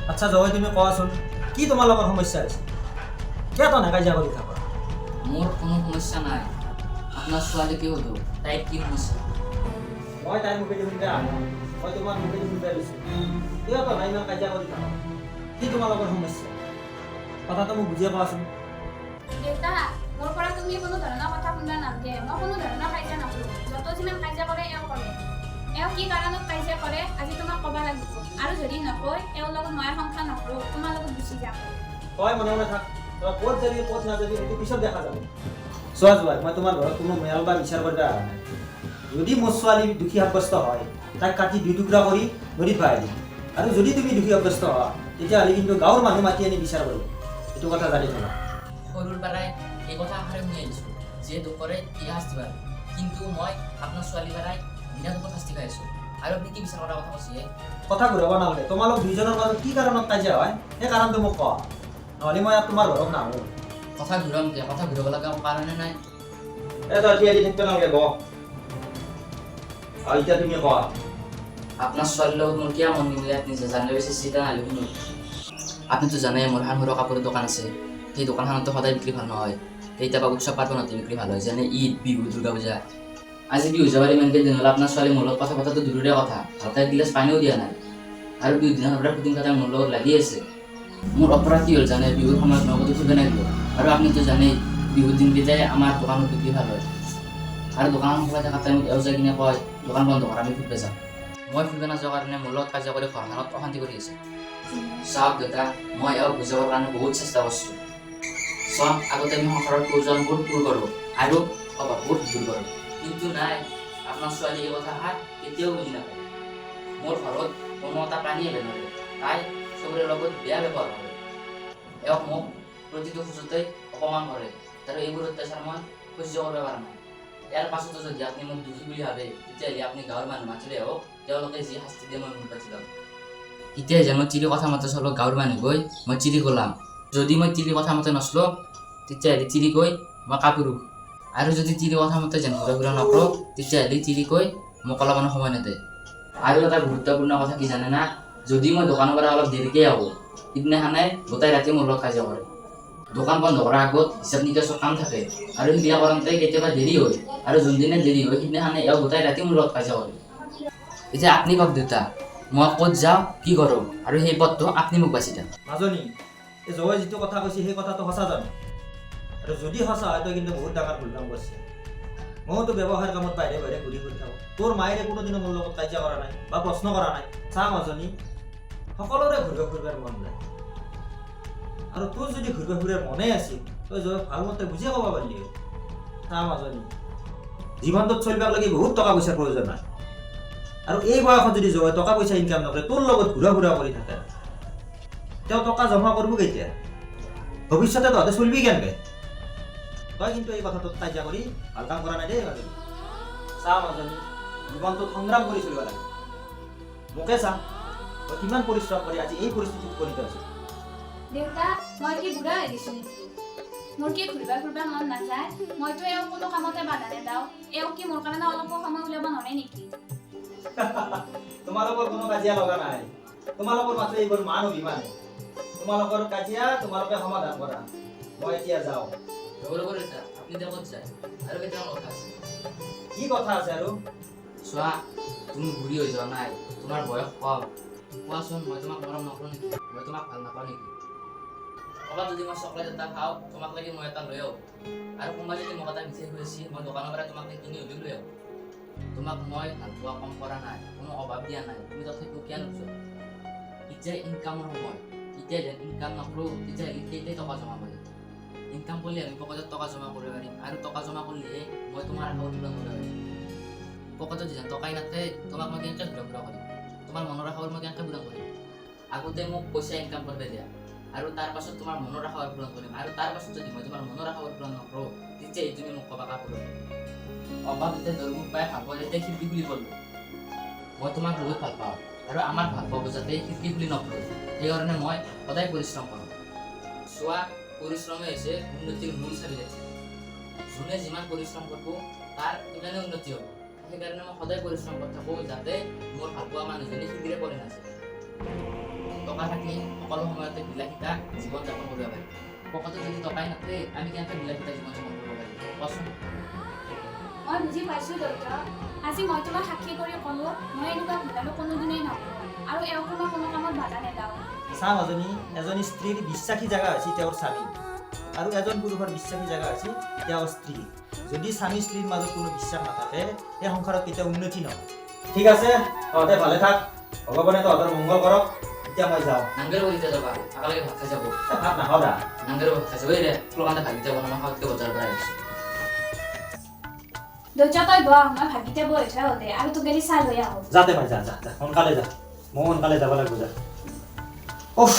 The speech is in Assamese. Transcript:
আচ্ছা জয় তুমি কোৱাচোন কি তোমাৰ লগত সমস্যা আছে কিয় তই নাকাজিয়া কৰি থাকা মোৰ কোনো সমস্যা নাই আপোনাৰ ছোৱালীকে সোধো তাইৰ কি সমস্যা মই তাইৰ মুখেদি শুনিলে মই তোমাৰ মুখেদি শুনিলে লৈছোঁ কিয় তই নাই ইমান কাজিয়া কৰি থাকা কি তোমাৰ লগত সমস্যা কথাটো মোক বুজিয়ে কোৱাচোন দেউতা মোৰ পৰা তুমি কোনো ধৰণৰ কথা শুনিব নালাগে মই কোনো ধৰণৰ কাজিয়া নকৰোঁ যত যিমান কাজিয়া কৰে এওঁ কৰে এওঁ কি কাৰণত কাজিয়া কৰে আজি তোমাক ক'ব লাগিব আৰু যদি নকয় এওঁৰ লগত মই সংসাৰ নকৰোঁ তোমাৰ লগত গুচি যাম তই মনে মনে থাক তই ক'ত যাবি ক'ত নাযাবি সেইটো পিছত দেখা যাব চোৱা যোৱা মই তোমাৰ ঘৰত কোনো মেল বা বিচাৰ কৰিব অহা নাই যদি মোৰ ছোৱালী দুখী সাব্যস্ত হয় তাক কাটি দুই টুকুৰা কৰি নদীত ভৰাই দিম আৰু যদি তুমি দুখী সাব্যস্ত হোৱা তেতিয়াহ'লে কিন্তু গাঁৱৰ মানুহ মাতি আনি বিচাৰ কৰিম এইটো কথা জানি থবা সৰুৰ পৰাই এই কথা আশাৰে শুনি আহিছোঁ যে দুখ কৰে সি শাস্তি পায় কিন্তু মই আপোনাৰ ছোৱালী পৰাই বিনা দুখত শাস্তি পাই আছোঁ আৰু আপুনি কি বিচাৰ কৰাৰ কথা কৈছে কথা ঘূৰাব নালাগে তোমালোক দুইজনৰ মাজত কি কাৰণত কাজিয়া হয় সেই কাৰণটো মোক কোৱা নহ'লে মই ইয়াত তোমাৰ ঘৰত নাহোঁ কথা ঘূৰাম দিয়া কথা ঘূৰাব লগা কাৰণে নাই তই এতিয়া থাকিব নালাগে ক আৰু এতিয়া তুমি কোৱা আপনাৰ ছোৱালীৰ লগত মোৰ কিয় মন নিমিলে আপনি জানিলে বেছি চিন্তা নাহিলে শুনো আপুনিতো জানে মোৰ এখন সৰু কাপোৰৰ দোকান আছে সেই দোকানখনতো সদায় বিক্ৰী ভাল নহয় কেতিয়াবা উৎসৱ পাৰ্বণতে বিক্ৰী ভাল হয় যেনে ঈদ বিহু দুৰ্গা পূজা আজি বিহু যাবাৰ ইমানকৈ দিন হ'ল আপোনাৰ ছোৱালী মোৰ লগত কথা পতাটো দূৰৰে কথা ভালকৈ এক গিলাচ পানীও দিয়া নাই আৰু বিহুৰ দিনাৰ পৰা শুটিং কাটাই মোৰ লগত লাগি আছে মোৰ অপৰাধ কি হ'ল জানে বিহুৰ সময়ত নগদ ফুৰিব নাহিলোঁ আৰু আপুনিতো জানেই বিহুৰ দিনকেইটাই আমাৰ দোকানত বিক্ৰী ভাল হয় আৰু দোকানখন খোলা থকা টাইমত এওঁ যাই কিনে কয় দোকান বন্ধ কৰা আমি ফুৰিব যাম মই ফুৰিব নাযোৱাৰ কাৰণে মোৰ লগত কাজিয়া কৰি ঘৰখনত অশান্তি কৰি আছে চাওক দেউতা মই এওঁক বুজাবৰ কাৰণে বহুত চেষ্টা কৰিছোঁ চাওক আগতে আমি সংসাৰৰ প্ৰয়োজনবোৰ পূৰ কৰোঁ আৰু অভাৱবোৰ দূৰ কৰোঁ কিন্তু নাই আপোনাৰ ছোৱালী এই কথাষাৰ কেতিয়াও বুজি নাপায় মোৰ ঘৰত কোনো এটা প্ৰাণীয়ে বেমাৰে তাই চবৰে লগত বেয়া ব্যৱহাৰ কৰে এওঁক মোক প্ৰতিটো খোজতেই অপমান কৰে আৰু এইবোৰ অত্যাচাৰ মই সহ্য কৰিব পৰা নাই ইয়াৰ পাছতো যদি আপুনি মোক দুখী বুলি ভাবে তেতিয়াহ'লে আপুনি গাঁৱৰ মানুহ মাতিলে হওক তেওঁলোকে যি শাস্তি দিয়ে মই মোৰ পাতি ল'ম এতিয়া যে মই চিৰি কথা মতে চলো গাঁৱৰ মানুহ গৈ মই চিৰি গ'লাম যদি মই চিৰি কথা মতে নচলো তেতিয়াহ'লে চিৰি গৈ মই কাপোৰো আৰু যদি চিৰি কথা মতে যেন ঘূৰা ঘূৰা নকৰোঁ তেতিয়াহ'লে চিৰি গৈ মোক অলপ মানুহ সময় নেদে আৰু এটা গুৰুত্বপূৰ্ণ কথা কি জানে না যদি মই দোকানৰ পৰা অলপ দেৰিকৈ আহোঁ সিদিনাখনে গোটেই ৰাতি মোৰ লগত কাজিয়া কৰে দোকান বন্ধ কৰাৰ আগত হিচাপ নিকাচ কাম থাকে আৰু সেইবিলাক কৰোঁতে কেতিয়াবা দেৰি হয় আৰু যোনদিনে দেৰি হয় সিদিনাখনে এওঁ গোটেই ৰাতি মোৰ লগত কাজিয়া কৰে এতিয়া আপুনি কওক দেউতা মই ক'ত যাওঁ কি কৰোঁ আৰু সেই পথটো আপুনি মোক বাছি দিয়ক মাজনী এই জয়ে যিটো কথা কৈছে সেই কথাটো সঁচা জানো আৰু যদি সঁচা হয় তই কিন্তু বহুত ডাঙৰ ভুল কাম কৰিছে মইতো ব্যৱসায়ৰ কামত বাহিৰে বাহিৰে ঘূৰি ঘূৰি থাকোঁ তোৰ মায়েৰে কোনোদিনো মোৰ লগত কাজিয়া কৰা নাই বা প্ৰশ্ন কৰা নাই চা মাজনী সকলোৰে ঘূৰিব ফুৰিবৰ মন যায় আৰু তোৰ যদি ঘূৰিব ফুৰিবৰ মনে আছিল তই জয় ভালমতে বুজিয়ে ক'ব পাৰিলি চা মাজনী জীৱনটোত চলিবৰ লাগি বহুত টকা পইচাৰ প্ৰয়োজন হয় আৰু এই বয়সত যদি জয় টকা পইচা ইনকাম নকৰে তোৰ লগত ঘূৰা ফুৰা কৰি থাকে তেওঁ টকা জমা কৰিব কেতিয়া ভৱিষ্যতে তহঁতে চলিবি কেনেকে তই কিন্তু এই কথাটোত কাজিয়া কৰি ভাল কাম কৰা নাই দেই মাজনী চা মাজনী জীৱনটোত সংগ্ৰাম কৰি চলিব লাগে মোকে চা তই কিমান পৰিশ্ৰম কৰি আজি এই পৰিস্থিতিত উপনীত আছো দেউতা মই কি বুঢ়া হৈ গৈছোঁ নেকি মোৰ কি ঘূৰিব মন নাযায় মইতো এওঁক কোনো কামতে বাধা নেদাওঁ এওঁ কি মোৰ কাৰণে অলপো সময় উলিয়াব নোৱাৰে নেকি তোমালোকৰ কোনো কাজিয়া লগা নাই তোমালোকৰ মাত্ৰ এইবোৰ মান অভিমানে তোমালোকৰ কাজিয়া তোমালোকে সমাধান কৰা মই এতিয়া যাওঁ ৰ'ব দেউতা আপুনি এতিয়া ক'ত যায় আৰু কেইটামান কথা আছে কি কথা আছে আৰু চোৱা তুমি বুঢ়ী হৈ যোৱা নাই তোমাৰ বয়স কম কোৱাচোন মই তোমাক মৰম নকৰোঁ নেকি মই তোমাক ভাল নাপাওঁ নেকি ক'ৰবাত যদি মই চকলেট এটা খাওঁ তোমাক লাগি মই এটা লৈ আহোঁ আৰু কোনোবাই যদি মোক এটা মিঠাই খুজিছে মই দোকানৰ পৰা তোমাক কিনি উলিয়াই লৈ আহোঁ তোমাক মই ভাল পোৱা কম কৰা নাই কোনো অভাৱ দিয়া নাই তুমি তথাপিও কিয় নোচোৱা এতিয়া ইনকামৰ সময় এতিয়া যেন ইনকাম নকৰোঁ তেতিয়াহ'লে কেইটাই টকা জমা কৰিম ইনকাম কৰিলে আমি পকেটত টকা জমা কৰিব পাৰিম আৰু টকা জমা কৰিলেহে মই তোমাৰ আশা পূৰণ কৰিব পাৰিম পকেটত যেন টকাই নাথাকে তোমাক মই কেনেকৈ ঘূৰা ফুৰা কৰিম তোমাৰ মনৰ আশাবোৰ মই কেনেকৈ পূৰণ কৰিম আগতে মোক পইচা ইনকাম কৰিব দিয়া আৰু তাৰ পাছত তোমাৰ মনৰ আশাবোৰ পূৰণ কৰিম আৰু তাৰ পাছত যদি মই তোমাৰ মনৰ আশাবোৰ পূৰণ নকৰোঁ তেতিয়াই তুমি মোক ক'বা কাপোৰ অভাৱ যেতিয়া দৰমুখ পাই ভাল পোৱা যেতিয়া খিৰিকী খুলি পড়লো মই তোমাক বহুত ভাল পাওঁ আৰু আমাৰ ভাল পাব যাতে খিৰিকী খুলি নপৰোঁ সেইকাৰণে মই সদায় পৰিশ্ৰম কৰোঁ চোৱা পৰিশ্ৰমে হৈছে উন্নতিৰ মূল চাবি যোনে যিমান পৰিশ্ৰম কৰিব তাৰ ইমানে উন্নতি হ'ব সেইকাৰণে মই সদায় পৰিশ্ৰম কৰি থাকোঁ যাতে মোৰ ভাল পোৱা মানুহজনে খিৰিকীৰে পৰি নাযায় টকা থাকিলে সকলো সময়তে বিলাসিতা জীৱন যাপন কৰিব পাৰি পকেটত যদি টকাই নাথাকে আমি কেনেকৈ বিলাসিতা জীৱন যাপন কৰিব পাৰিম কচোন মই বুজি পাইছোঁ দেউতা আজি মই তোমাক সাক্ষী কৰি ক'লোঁ মই এনেকুৱা ভুল আৰু কোনোদিনেই নকৰোঁ আৰু এওঁকো মই কোনো কামত বাধা নেদাওঁ চা মাজনী এজনী স্ত্ৰীৰ বিশ্বাসী জাগা হৈছে তেওঁৰ স্বামী আৰু এজন পুৰুষৰ বিশ্বাসী জাগা হৈছে তেওঁৰ স্ত্ৰী যদি স্বামী স্ত্ৰীৰ মাজত কোনো বিশ্বাস নাথাকে সেই সংসাৰত কেতিয়াও উন্নতি নহয় ঠিক আছে তহঁতে ভালে থাক ভগৱানে তহঁতৰ মংগল কৰক এতিয়া মই যাওঁ নাংগেৰ বহিতে যাবা একেলগে ভাত খাই যাব ভাত নাখাওঁ দা নাংগেৰ ভাত খাই যাব এই ৰে লোকান্তে ভাগি যাব আমাৰ খাওঁতকৈ বজাৰৰ পৰা আহিছোঁ দেউতা তই বহ মই ভাগিতে বহি থৈ আহোঁ দে আৰু তোক গেলি চাহ লৈ আহোঁ যাতে মই যা সোনকালে যা মই সোনকালে যাব লাগিব যা উফ